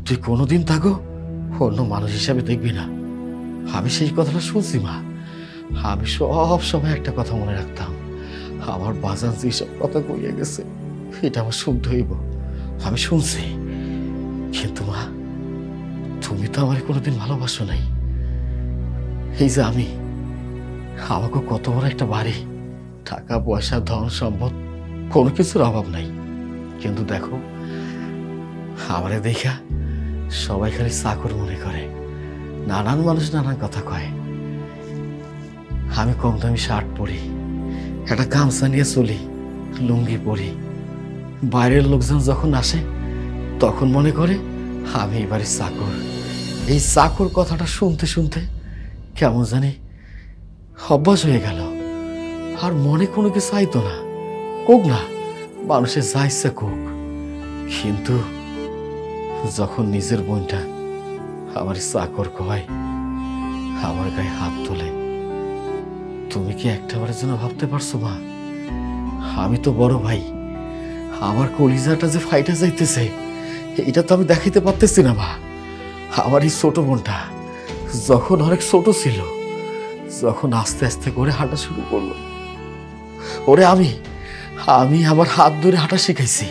তুই কোনোদিন থাকো অন্য মানুষ হিসাবে দেখবি না। আমি সেই কথাটা শুনছি মা। আমি সব সময় একটা কথা মনে রাখতাম, আমার বাজান যেসব কথা কইয়া গেছে এটা আমার শুনতে হইব। আমি শুনছি, কিন্তু মা, তুমি তো আমার কোনোদিন ভালোবাসো নাই। এই যে আমি, আমাকে কত বড় একটা বাড়ি, টাকা পয়সা ধন সম্পদ কোনো কিছুর অভাব নাই, কিন্তু দেখো আমারে দেখা সবাই খালি চাকর মনে করে, নানান মানুষ নানান কথা কয়। আমি কম দামি শার্ট পরি, একটা গামছা নিয়ে চলি, লুঙ্গি পরি। বাইরের লোকজন যখন আসে তখন মনে করে আমি এবারে চাকর। এই চাকর কথাটা শুনতে শুনতে কেমন জানি অভ্যাস হয়ে গেল, আর মনে কোনো কিছু আইতো না। কোক না, মানুষের যা ইচ্ছা কোক। কিন্তু যখন নিজের বোনটা আমার চাকর কয়, আমার গায়ে হাত তোলে, তুমি কি একটাবারের জন্য ভাবতে পারছো মা? আমি তো বড় ভাই, আমার কলিজাটা যে ফাইটা যাইতেছে এটা তো আমি দেখাইতে পারতেছি না মা। আমার এই ছোট বোনটা যখন অনেক ছোট ছিল, যখন আস্তে আস্তে করে হাঁটা শুরু করলো, ওরে আমি আমার হাত ধরে হাঁটা শিখাইছি।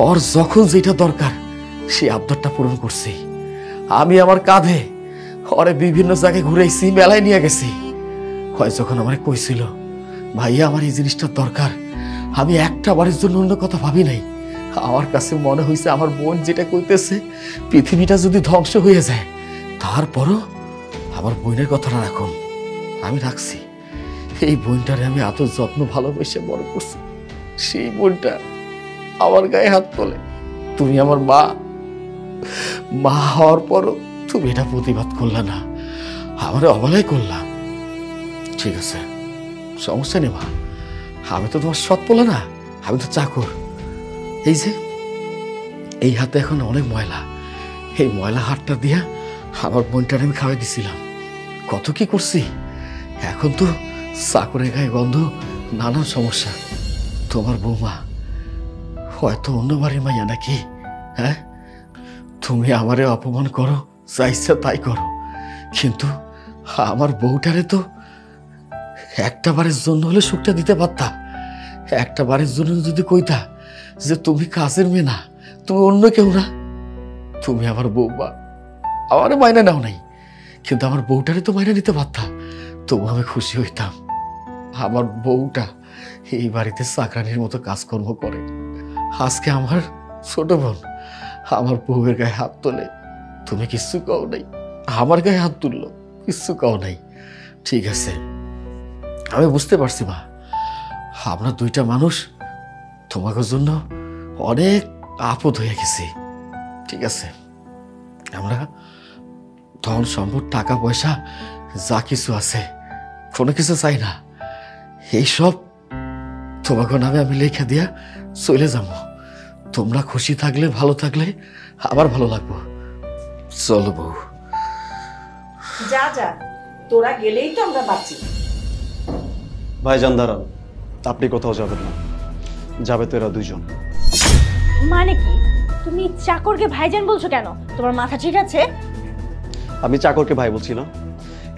ওর যখন যেটা দরকার সেই আবদারটা পূরণ করছি। আমি আমার কাঁধে ওরে বিভিন্ন জায়গায় ঘুরাইছি, মেলায় নিয়ে গেছি। হয় যখন আমার কইছিল ভাইয়া আমার এই জিনিসটার দরকার, আমি একটা বারের জন্য অন্য কথা ভাবি নাই। আমার কাছে মনে হয়েছে আমার বোন যেটা কইতেছে, পৃথিবীটা যদি ধ্বংস হয়ে যায় তারপরও আমার বোনের কথাটা রাখুন। আমি রাখছি। এই বোনটারে আমি এত যত্ন ভালোবেসে বড় করছি, সেই বোনটা আমার গায়ে হাত তোলে। তুমি আমার মা, মা হওয়ার পরও তুমি এটা প্রতিবাদ করলে না, আমার অবহেলাই করলাম। ঠিক আছে, সমস্যা নেই মা, আমি তো তোমার সৎ বলে না, আমি তো চাকর। এই যে এই হাতে এখন অনেক ময়লা, এই ময়লা হাতটা দিয়া আমার বোনটার আমি খাওয়াই দিছিলাম, কত কি করছি। এখন তো চাকরের গায়ে গন্ধ, নানান সমস্যা। তোমার বৌমা হয়তো অন্য বাড়ির মাইয়া নাকি? হ্যাঁ, তুমি আমারে অপমান করো, যা ইচ্ছা তাই করো, কিন্তু আমার বউটারে তো একটা বারের জন্য হলে সুখটা দিতে পারতা। একটা বারের জন্য যদি কইতা যে তুমি কাজের মেয়ে না, তুমি অন্য কেউ না, তুমি আমার বউমা, আমারে মাইনা নাও নাই, কিন্তু আমার বউটারে তো মাইনা নিতে পারতা, তবু আমি খুশি হইতাম। আমার বউটা এই বাড়িতে চাকরানির মতো কাজকর্ম করে, আজকে আমার ছোট বোন আমার বউয়ের গায়ে হাত তোলে, তুমি কিচ্ছু কও নাই, আমার গায়ে হাত তুললো, কিচ্ছু কও নাই। ঠিক আছে, আমি বুঝতে পারছি মা, আমরা দুইটা মানুষ তোমাদের জন্য অনেক আপদ হয়ে গেছি। ঠিক আছে, আমরা ধন সম্পদ, টাকা পয়সা যা কিছু আছে কোনো কিছু চাই না, এইসব তোমাকে নামে আমি লেখা দিয়া চলে যাবো। তোমরা খুশি থাকলে, ভালো থাকলে আবার ভালো লাগবো। চলো বউ। যা যা, তোরা গেলেই তো আমরা বাঁচি। ভাইজান দাঁড়ান, আপনি কোথাও যাবেন না, যাবে তো এরা দুইজন। মানে কি? তুমি চাকরকে ভাইজান বলছো কেন? তোমার মাথা ঠিক আছে? আমি চাকরকে ভাই বলছি না,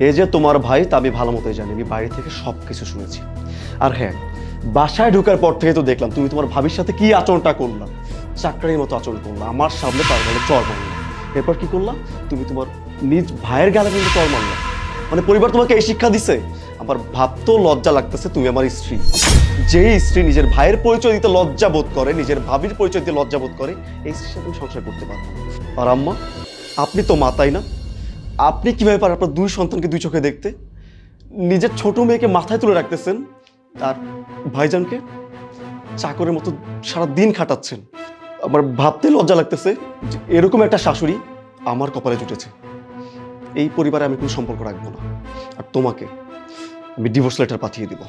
এই যে তোমার ভাই তা আমি ভালো মতোই জানি, আমি বাইরে থেকে সবকিছু শুনেছি। আর হ্যাঁ, বাসায় ঢোকার পর থেকে তো দেখলাম তুমি তোমার ভাবির সাথে কি আচরণটা করলাম, চাকরির মতো আচরণ করলাম, আমার সামনে তার গালে চড় মারলাম। এরপর কি করলাম, তুমি তোমার নিজ ভাইয়ের গালে কিন্তু চড় মারলাম। মানে পরিবার তোমাকে এই শিক্ষা দিছে? আমার ভাবতেও লজ্জা লাগতেছে, তুমি আমার স্ত্রী। যেই স্ত্রী নিজের ভাইয়ের পরিচয় দিতে লজ্জা বোধ করে, নিজের ভাবির পরিচয় দিতে লজ্জা বোধ করে, এই স্ত্রীর সাথে তুমি সংসার করতে পারো। আর আম্মা, আপনি তো মা, তাই না? আপনি কিভাবে পারেন আপনার দুই সন্তানকে দুই চোখে দেখতে? নিজের ছোট মেয়েকে মাথায় তুলে রাখতেছেন, আর ভাইজানকে চাকরের মতো সারা দিন খাটাচ্ছেন। আমার ভাবতে লজ্জা লাগতেছে যে এরকম একটা শাশুড়ি আমার কপালে জুটেছে। এই পরিবারে আমি কোনো সম্পর্ক রাখবো না, আর তোমাকে আমি ডিভোর্স লেটার পাঠিয়ে দিব।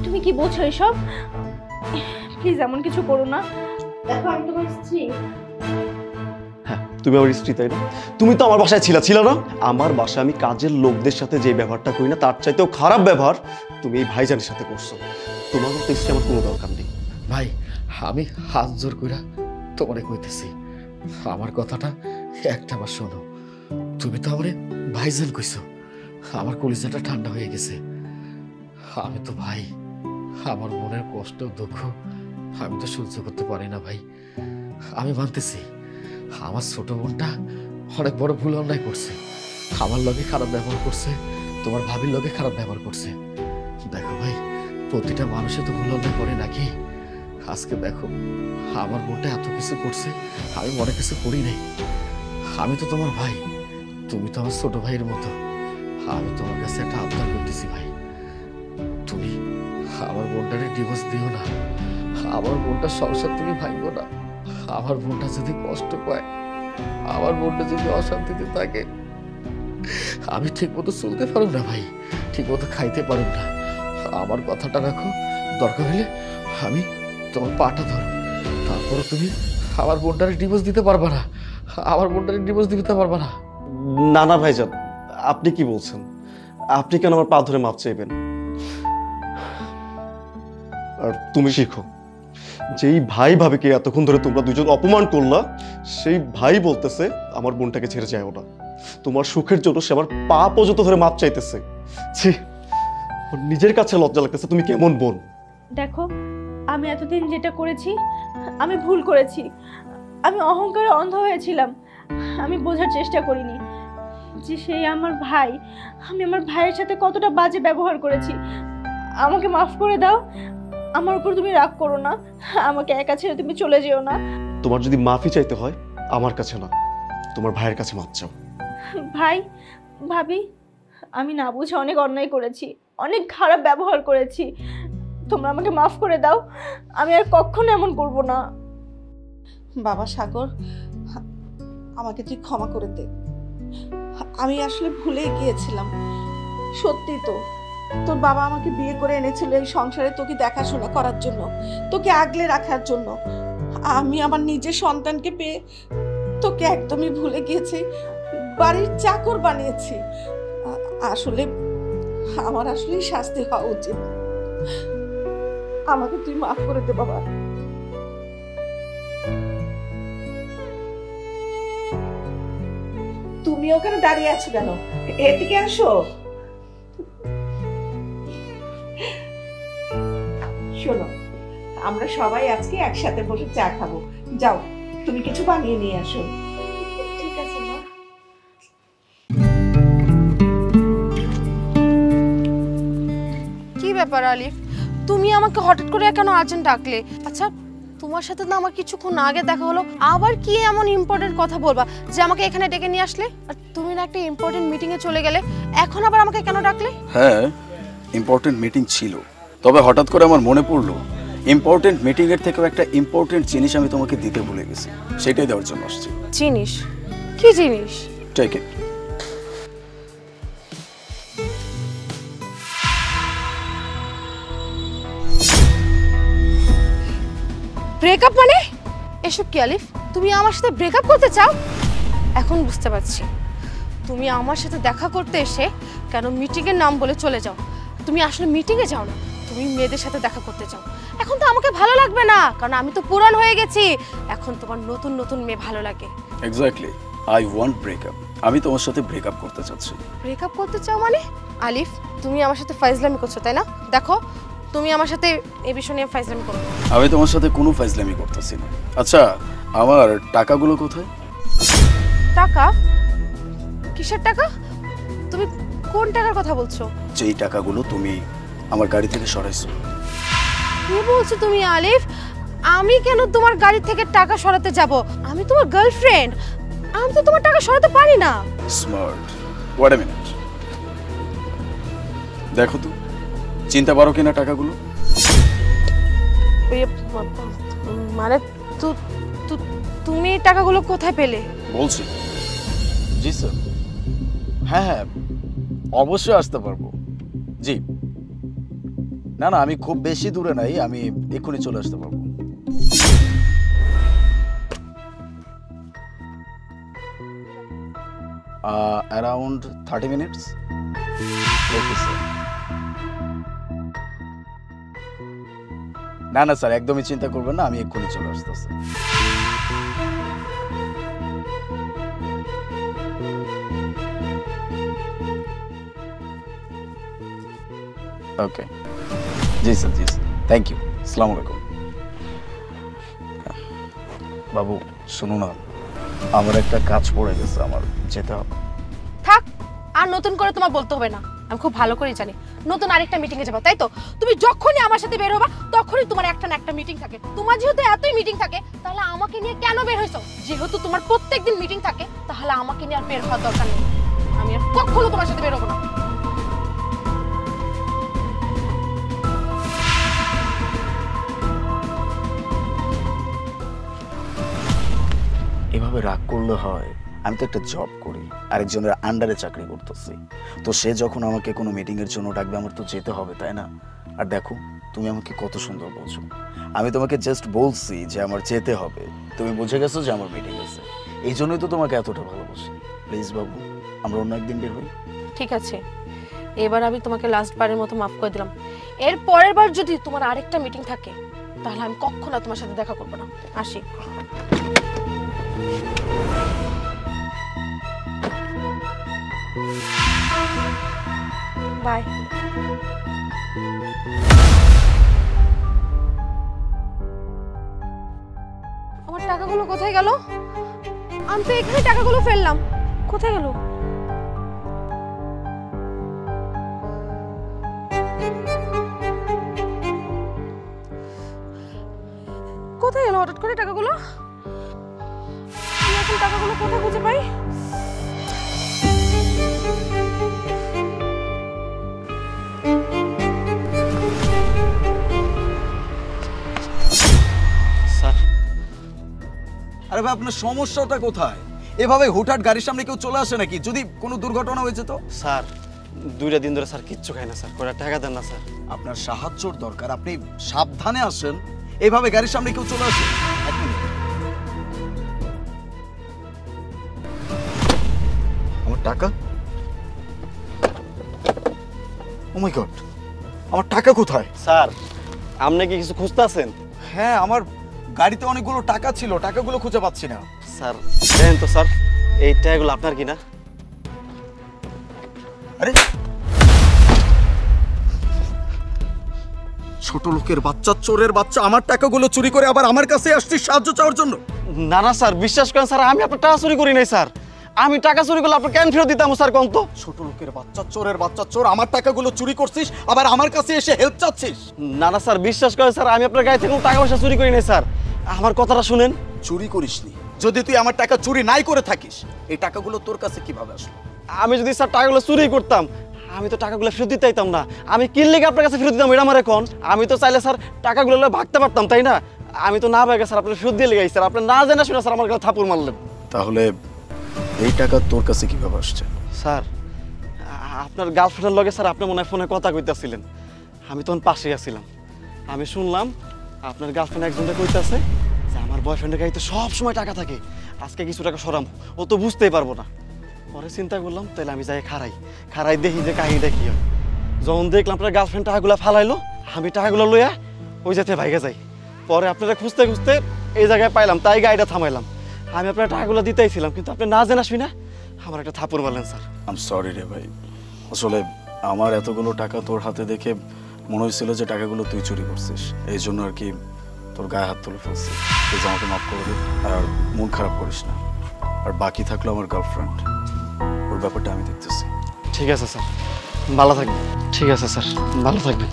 তুমি কি বলছো এসব? প্লিজ এমন কিছু করো না। দেখো আমি তোমার স্ত্রী। হ্যাঁ, তুমি আমার স্ত্রী, তাই না? তুমি তো আমার বাসায় ছিল না? আমার বাসায় আমি কাজের লোকদের সাথে যে ব্যবহারটা করি না, তার চাইতেও খারাপ ব্যবহার তুমি এই ভাইজানের সাথে করছো। তোমার মতো স্ত্রী আমার কোনো দরকার নেই। ভাই, আমি হাত জোর কইরা তোমারে কইতেছি, আমার কথাটা একটা বার শোনো। তুমি তো আমারে ভাইজান কইছো, আমার কলিজাটা ঠান্ডা হয়ে গেছে। আমি তো ভাই, আমার মনের কষ্ট দুঃখ আমি তো সহ্য করতে পারি না ভাই। আমি মানতেছি আমার ছোট বোনটা অনেক বড় ভুল অন্যায় করছে, আমার লগে খারাপ ব্যবহার করছে, তোমার ভাবির লগে খারাপ ব্যবহার করছে। দেখো ভাই, প্রতিটা মানুষে তো ভুল অন্যায় করে নাকি? আজকে দেখো আমার বোনটা এত কিছু করছে, আমি মনে কিছু করি নাই। আমি তো তোমার ভাই, তুমি তো আমার ছোট ভাইয়ের মতো। আমি তোমার কাছে একটা আবদার করতেছি ভাই, তুমি আমার বোনটারে ডিভোর্স দিও না। আমার বোনটার সংসার তুমি ভাঙবো না। আমার বোনটা যদি কষ্ট পায়, আমার বোনটা যদি অশান্তিতে থাকে, আমি ঠিক মতো চলতে পারব না ভাই, ঠিক মতো খাইতে পারব না। আমার কথাটা রাখো, দরকার হলে আমি তোমার পাটা ধরো, তারপরে তুমি আমার বোনটারে ডিভোর্স দিতে পারবা না, আমার বোনটারে ডিভোর্স দিতে পারবা না। না না ভাইজান, আপনি কি বলছেন? আপনি কেন আমার পা ধরে মাপ চাইবেন? আর তুমি শিখো, যেই ভাই ভাবিকে এতক্ষণ ধরে তোমরা দুজন অপমান করলা, সেই ভাই বলতেছে আমার বোনটাকে ছেড়ে যায় ওটা। তোমার সুখের জন্য সে আমার পা পর্যন্ত ধরে মাপ চাইতেছে। ছি, ওর নিজের কাছে লজ্জা লাগতেছে। তুমি কেমন বোন? দেখো, আমি এতদিন যেটা করেছি আমি ভুল করেছি। আমি অহংকারে অন্ধ হয়েছিলাম। আমি বোঝার চেষ্টা করিনি যে সেই আমার ভাই, আমি আমার ভাইয়ের সাথে কতটা বাজে ব্যবহার করেছি। আমাকে মাফ করে দাও, আমার উপর তুমি রাগ করো না, আমাকে একা ছেড়ে তুমি চলে যেও না। তোমার যদি মাফি চাইতে হয় আমার কাছে না, তোমার ভাইয়ের কাছে মাপ চাও। ভাই, ভাবি, আমি না বুঝে অনেক অন্যায় করেছি, অনেক খারাপ ব্যবহার করেছি। তোমরা আমাকে মাফ করে দাও, আমি আর কখনো এমন করব না। বাবা সাগর, আমাকে তুই ক্ষমা করে দে। আমি আসলে ভুলে গিয়েছিলাম। সত্যি তো, তোর বাবা আমাকে বিয়ে করে এনেছিল এই সংসারে তোকে দেখাশোনা করার জন্য, তোকে আগলে রাখার জন্য। আমি আমার নিজের সন্তানকে পেয়ে তোকে একদমই ভুলে গিয়েছি, বাড়ির চাকর বানিয়েছি। আসলে আমার আসলেই শাস্তি হওয়া উচিত। আমাকে তুই মাফ করে দে বাবা। তুমি ওখানে দাঁড়িয়ে আছো কেন? এদিকে আসো। শোনো, আমরা সবাই আজকে একসাথে বসে চা খাবো। যাও, তুমি কিছু বানিয়ে নিয়ে আসো। ঠিক আছে মা। কি ব্যাপার আলিফ, তুমি আমাকে হঠাৎ করে কেন আর্জেন্ট ডাকলে? আচ্ছা, তোমার সাথে না আমার কিছুক্ষণ আগে দেখা হলো, আবার কি এমন ইম্পর্টেন্ট কথা বলবা যে আমাকে এখানে ডেকে নিয়ে আসলে? আর তুমি না একটা ইম্পর্টেন্ট মিটিংয়ে চলে গেলে, এখন আবার আমাকে কেন ডাকলে? হ্যাঁ, ইম্পর্টেন্ট মিটিং ছিল, তবে হঠাৎ করে আমার মনে পড়লো ইম্পর্টেন্ট মিটিংয়ের থেকেও একটা ইম্পর্টেন্ট জিনিস আমি তোমাকে দিতে ভুলে গেছি, সেটাই দেওয়ার জন্য আসছি। জিনিস? কি জিনিস? Take it. ব্রেকআপ মানে? এসব কি আলিফ? তুমি আমার সাথে ব্রেকআপ করতে চাও? এখন বুঝতে পারছি তুমি আমার সাথে দেখা করতে এসে কেন মিটিংয়ের নাম বলে চলে যাও। তুমি আসলে মিটিংয়ে যাও না, তুমি মেয়েদের সাথে দেখা করতে চাও। এখন তো আমাকে ভালো লাগবে না, কারণ আমি তো পুরান হয়ে গেছি। এখন তোমার নতুন নতুন মেয়ে ভালো লাগে। Exactly, I want breakup. আমি তোমার সাথে ব্রেকআপ করতে চাচ্ছি। ব্রেকআপ করতে চাও মানে? আলিফ, তুমি আমার সাথে ফাইজলামি করছো তাই না? দেখো, তুমি আমার সাথে এই বিষয় নিয়ে ফাইজলামি করো। আমি তোমার সাথে কোনো ফাইজলামি করতেছি না। আচ্ছা, আমার টাকাগুলো কোথায়? টাকা? কিসের টাকা? তুমি কোন টাকার কথা বলছো? যেই টাকাগুলো তুমি আমার গাড়ি থেকে সরাইছো। কি বলছো তুমি আলিফ? আমি কেন তোমার গাড়ি থেকে টাকা সরাতে যাব? আমি তোমার গার্লফ্রেন্ড, আমি তো তোমার টাকা সরাতে পারি না। স্মার্ট। ওয়েট আ মিনিট, দেখো তো চিনতে পারো কিনা টাকাগুলো? মানে তুমি টাকাগুলো কোথায় পেলে? বলছি। জি স্যার। হ্যাঁ হ্যাঁ, অবশ্যই আসতে পারবো। জি না না, আমি খুব বেশি দূরে নাই, আমি এক্ষুনি চলে আসতে পারবো। Around 30 minutes. Okay sir. না না স্যার, একদমই চিন্তা করবেন না, আমি এক্ষুনি চলে আসতেছি। ওকে, জি স্যার, জি স্যার, থ্যাংক ইউ। আসসালামু আলাইকুম। বাবু শুনো না, আমার একটা কাজ পড়ে গেছে, আমার যেতে হবে। থাক, আর নতুন করে তোমার বলতে হবে না, আমি খুব ভালো করে জানি নতুন আরেকটা মিটিংয়ে যাবো, তাই তো? তুমি যখনই আমার সাথে বের হবা তখনই তোমার একটা না একটা মিটিং থাকে। তোমার যেহেতু এতই মিটিং থাকে, তাহলে আমাকে নিয়ে কেন বের হইছো? যেহেতু তোমার প্রত্যেকদিন মিটিং থাকে, তাহলে আমাকে নিয়ে আর বের হওয়ার দরকার নেই। আমি আর কখনো তোমার সাথে বের হবো না। এভাবে রাগ করলে হয়? আমি তো একটা জব করি, আরেকজনের আন্ডারে চাকরি করতেছি, তো সে যখন আমাকে কোনো মিটিংয়ের জন্য ডাকবে আমার তো যেতে হবে, তাই না? আর দেখো, তুমি আমাকে কত সুন্দর বলছো, আমি তোমাকে জাস্ট বলছি যে আমার যেতে হবে, তুমি বুঝে গেছো যে আমার মিটিং আছে, এই জন্যই তো তোমাকে এতটা ভালোবাসি। প্লিজ বাবু, আমরা অন্য একদিন বের হই। ঠিক আছে, এবার আমি তোমাকে লাস্ট বারের মতো মাফ করে দিলাম। এর পরের বার যদি তোমার আরেকটা মিটিং থাকে, তাহলে আমি কখনো তোমার সাথে দেখা করবো না। আসি। বাই। আমার টাকাগুলো কোথায় গেল? আমি তো এখানে টাকাগুলো ফেললাম, কোথায় গেল? কোথায় গেল হঠাৎ করে টাকাগুলো? আমি এখন টাকাগুলো কোথায় খুঁজে পাই? স্যার, আরে ভাই আপনার সমস্যাটা কোথায়? এভাবে হুটহাট গাড়ির সামনে কেউ চলে আসে নাকি? যদি কোনো দুর্ঘটনা হয়েছে তো? স্যার 2 দিন ধরে স্যার কিচ্ছু খাই না স্যার, কয়টা টাকা দেন না স্যার। আপনার সাহায্যর দরকার, আপনি সাবধানে আসেন। এইভাবে গাড়ির সামনে কেউ চলে আসে? এক মিনিট। আমার টাকা? ও মাই গড, আমার টাকা কোথায়? স্যার আপনি কি কিছু খুঁজতেছেন? হ্যাঁ, আমার গাড়িতে অনেকগুলো টাকা ছিল, টাকাগুলো খুঁজে পাচ্ছি না। স্যার দেন তো স্যার, এই টাকাগুলো আপনার কিনা? আরে ছোট লোকের বাচ্চা, চোরের বাচ্চা, আমার টাকাগুলো চুরি করে আবার আমার কাছে আসছিস সাহায্য চাওয়ার জন্য? না না স্যার, বিশ্বাস করেন স্যার, আমি আপনার টাকা চুরি করি নাই স্যার। আমি টাকা চুরি করলে আপনার কেন ফেরত দিতাম স্যার কোন তো? ছোট লোকের বাচ্চা, চোরের বাচ্চা, চোর, আমার টাকাগুলো চুরি করছিস আবার আমার কাছে এসে হেল্প চাচ্ছিস? না না স্যার, বিশ্বাস করেন স্যার, আমি আপনার গাড়ি থেকে কোনো টাকা পয়সা চুরি করি নাই স্যার। আমার কথাটা শুনেন। চুরি করিসনি? যদি তুই আমার টাকা চুরি নাই করে থাকিস, এই টাকাগুলো তোর কাছে কিভাবে আসলো? আমি যদি স্যার টাকাগুলো চুরি করতাম, আমি তো টাকাগুলো ফেরত দিতে চাইতাম না। আমি কি লেগে আপনার কাছে ফেরত দিতাম এটা আমার এখন? আমি তো চাইলে স্যার টাকাগুলো ভাগতে পারতাম, তাই না? আমি তো না ভাগে স্যার আপনার ফেরত দিয়ে লেগে স্যার, আপনি না জানা শুনে স্যার আমার কাছে থাপড় মারলেন। তাহলে এই টাকা তোর কাছে কিভাবে আসছে? স্যার আপনার গার্লফ্রেন্ডের লগে স্যার আপনি মনে হয় ফোনে কথা কইতাছিলেন, আমি তখন পাশেই আছিলাম। আমি শুনলাম আপনার গার্লফ্রেন্ড একজনটা কইতাছে যে আমার বয়ফ্রেন্ডের গাড়িতে সব সময় টাকা থাকে, আজকে কিছু টাকা সরাম, ও তো বুঝতেই পারবো না। পরে চিন্তা করলাম তাহলে আমি যাই খারাই দেখি যে কাহিনীটা কি হয়। যখন দেখলাম আপনার গার্লফ্রেন্ড টাকাগুলো ফালাইলো, আমি টাকাগুলো লইয়া ওই যেতে ভাইগে যাই। পরে আপনারা খুঁজতে খুঁজতে এই জায়গায় পাইলাম, তাই গাড়িটা থামাইলাম। আমি আপনার টাকাগুলো দিতেইছিলাম, কিন্তু আপনি না জানা শুই না আমার একটা থাপড় মারলেন স্যার। আই এম সরি রে ভাই, আসলে আমার এতগুলো টাকা তোর হাতে দেখে মনে হয়েছিল যে টাকাগুলো তুই চুরি করছিস, এই জন্য আর কি তোর গায়ে হাত তুলে ফেলছি। প্লিজ আমাকে মাফ করে দে, আর মন খারাপ করিস না। আর বাকি থাকলো আমার গার্লফ্রেন্ড, ওর ব্যাপারটা আমি দেখতেছি। ঠিক আছে স্যার, ভালো থাকবেন। ঠিক আছে স্যার, ভালো থাকবেন।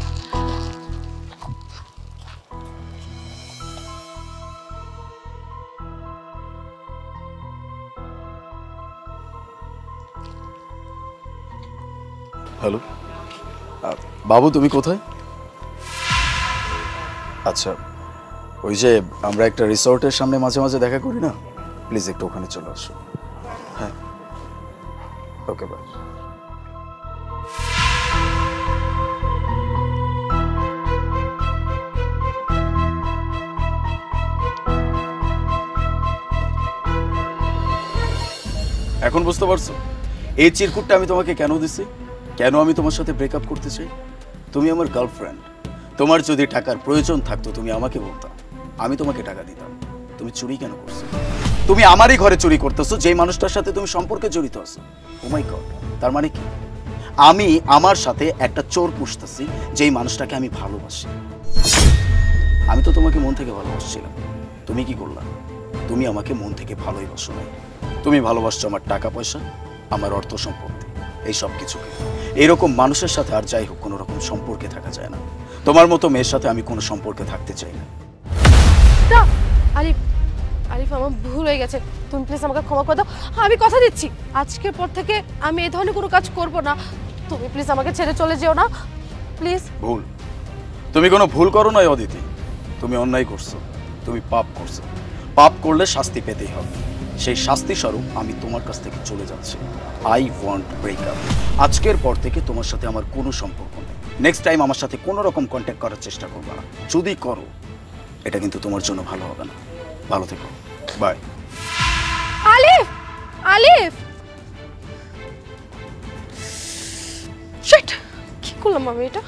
হ্যালো বাবু, তুমি কোথায়? আচ্ছা, ওই যে আমরা একটা রিসর্টের সামনে মাঝে মাঝে দেখা করি না, প্লিজ একটু ওখানে চলে আসো। হ্যাঁ, ওকে, বাই। এখন বুঝতে পারছো এই চিরকুটটা আমি তোমাকে কেন দিছি, কেন আমি তোমার সাথে ব্রেকআপ করতে চাই? তুমি আমার গার্লফ্রেন্ড, তোমার যদি টাকার প্রয়োজন থাকতো তুমি আমাকে বলতা, আমি তোমাকে টাকা দিতাম। তুমি চুরি কেন করছো? তুমি আমারই ঘরে চুরি করতেছো, যেই মানুষটার সাথে তুমি সম্পর্কে জড়িত আছো। ও মাই গড, তার মানে কি আমি আমার সাথে একটা চোর পুষতেছি, যেই মানুষটাকে আমি ভালোবাসি? আমি তো তোমাকে মন থেকে ভালোবাসছিলাম, তুমি কি করলা? তুমি আমাকে মন থেকে ভালোবাসো নাই, তুমি ভালোবাসছো আমার টাকা পয়সা, আমার অর্থ সম্পত্তি, এই সব কিছুকে। এরকম মানুষের সাথে আর যাই হোক কোনো রকম সম্পর্কে থাকা যায় না। তোমার মতো মেয়ের সাথে আমি কোনো সম্পর্কে থাকতে চাই না। আলিফ, আলিফ আমার ভুল হয়ে গেছে, তুমি প্লিজ আমাকে ক্ষমা করে দাও। আমি কথা দিচ্ছি আজকের পর থেকে আমি এই ধরনের কোনো কাজ করব না। তুমি প্লিজ আমাকে ছেড়ে চলে যেও না, প্লিজ। ভুল? তুমি কোনো ভুল করো না অদিতি, তুমি অন্যায় করছো, তুমি পাপ করছো। পাপ করলে শাস্তি পেতেই হবে, সেই শাস্তি স্বরূপ আমি তোমার কাছ থেকে চলে যাচ্ছি। I want breakup. আজকের পর থেকে তোমার সাথে আমার কোনো সম্পর্ক নেই। নেক্সট টাইম আমার সাথে কোনো রকম কন্ট্যাক্ট করার চেষ্টা করবে না, যদি করো এটা কিন্তু তোমার জন্য ভালো হবে না। ভালো থেকো, বাই। আলিফ, আলিফ, শিট, কি করলাম আমি এটা?